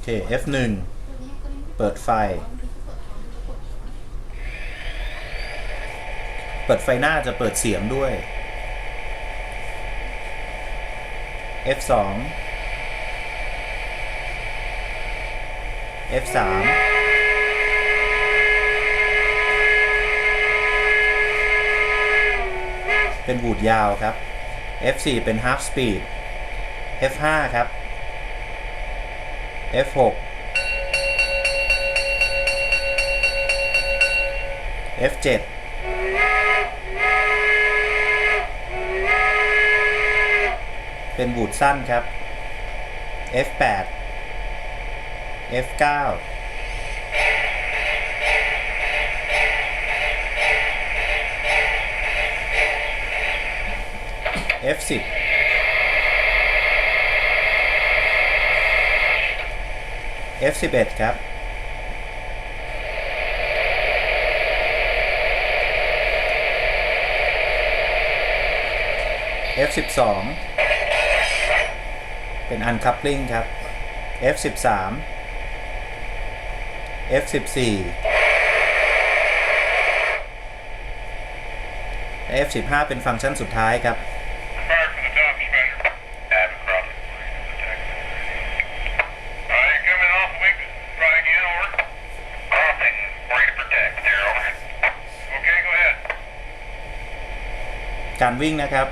เค F1 เปิดไฟหน้าจะเปิดเสียงด้วย F2 F3 เป็นวูดยาวครับ F4 เป็น half speed F5 ครับ F6 F7 เป็นวูดสั้นครับ F8 F9 F10 F11 ครับ F12 เป็น uncoupling ครับ F13 F14 และ F15 เป็นฟังก์ชันสุดท้ายครับการวิ่งนะครับ